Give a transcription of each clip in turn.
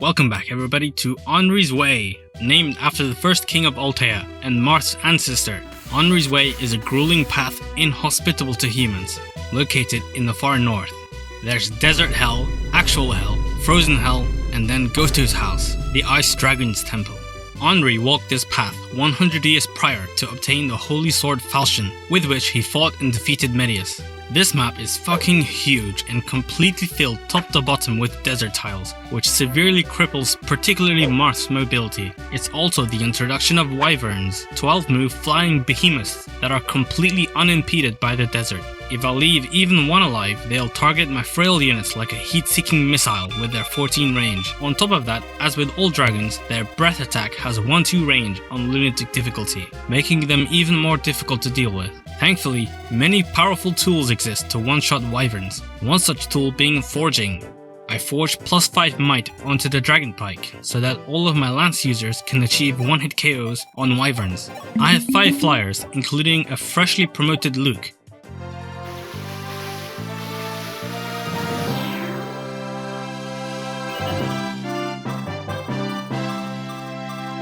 Welcome back everybody to Anri's Way, named after the first king of Altea and Marth's ancestor. Anri's Way is a grueling path inhospitable to humans, located in the far north. There's Desert Hell, Actual Hell, Frozen Hell, and then Goto's house, the Ice Dragon's temple. Anri walked this path 100 years prior to obtain the holy sword Falchion, with which he fought and defeated Medius. This map is fucking huge and completely filled top to bottom with desert tiles, which severely cripples particularly Marth's mobility. It's also the introduction of wyverns, 12-move flying behemoths that are completely unimpeded by the desert. If I leave even one alive, they'll target my frail units like a heat-seeking missile with their 14 range. On top of that, as with all dragons, their breath attack has a 1-2 range on lunatic difficulty, making them even more difficult to deal with. Thankfully, many powerful tools exist to one-shot wyverns, one such tool being forging. I forge +5 might onto the dragon pike, so that all of my lance users can achieve one-hit KOs on wyverns. I have 5 flyers, including a freshly promoted Luke.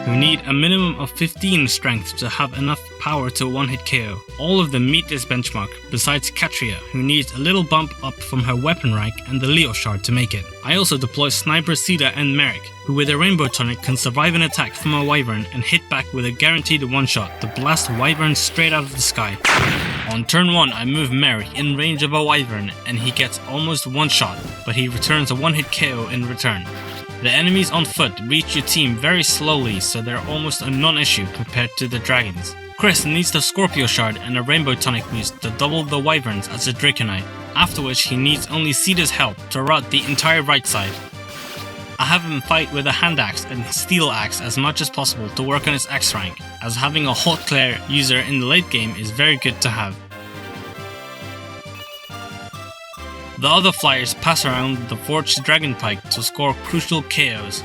Who need a minimum of 15 strength to have enough power to one-hit KO. All of them meet this benchmark, besides Katria, who needs a little bump up from her weapon rank and the Leo shard to make it. I also deploy Sniper Sida and Merrick, who with a rainbow tonic can survive an attack from a wyvern and hit back with a guaranteed one-shot to blast wyverns straight out of the sky. On turn 1 I move Merrick in range of a wyvern and he gets almost one shot, but he returns a one-hit KO in return. The enemies on foot reach your team very slowly, so they're almost a non-issue compared to the dragons. Chris needs the Scorpio shard and a rainbow tonic boost to double the wyverns as a Draconite, after which he needs only Sida's help to rout the entire right side. I have him fight with a hand axe and steel axe as much as possible to work on his X rank, as having a Haute Claire user in the late game is very good to have. The other flyers pass around the forged dragon pike to score crucial KOs.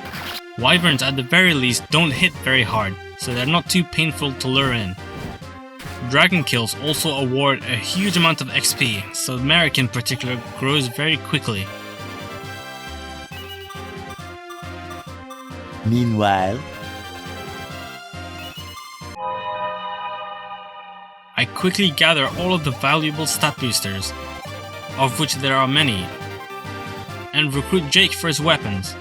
Wyverns at the very least don't hit very hard, so they're not too painful to lure in. Dragon kills also award a huge amount of XP, so Merrick in particular grows very quickly. Meanwhile, I quickly gather all of the valuable stat boosters, of which there are many, and recruit Jake for his weapons,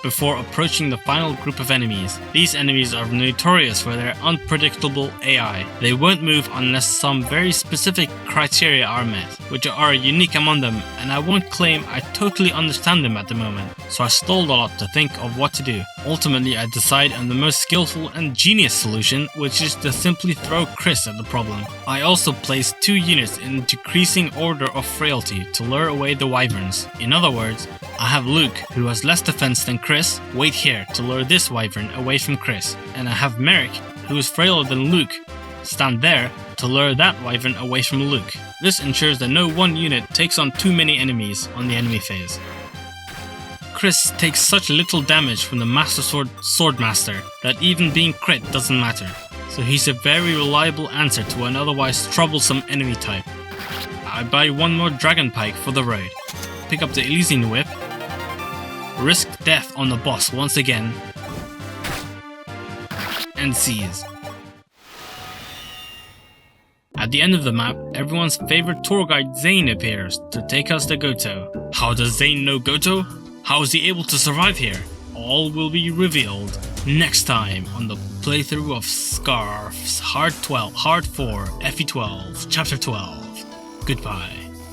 before approaching the final group of enemies. These enemies are notorious for their unpredictable AI. They won't move unless some very specific criteria are met, which are unique among them, and I won't claim I totally understand them at the moment, so I stalled a lot to think of what to do. Ultimately, I decide on the most skillful and genius solution, which is to simply throw Chris at the problem. I also place 2 units in decreasing order of frailty to lure away the wyverns. In other words, I have Luke, who has less defense than Chris, wait here to lure this wyvern away from Chris, and I have Merrick, who is frailer than Luke, stand there to lure that wyvern away from Luke. This ensures that no one unit takes on too many enemies on the enemy phase. Chris takes such little damage from the Master Sword Swordmaster that even being crit doesn't matter, so he's a very reliable answer to an otherwise troublesome enemy type. I buy one more Dragon Pike for the road, pick up the Elysian Whip, risk death on the boss once again, and seize. At the end of the map, everyone's favorite tour guide Zane appears to take us to Goto. How does Zane know Goto? How is he able to survive here? All will be revealed next time on the playthrough of Scarf's Hard 4, FE12, Chapter 12. Goodbye.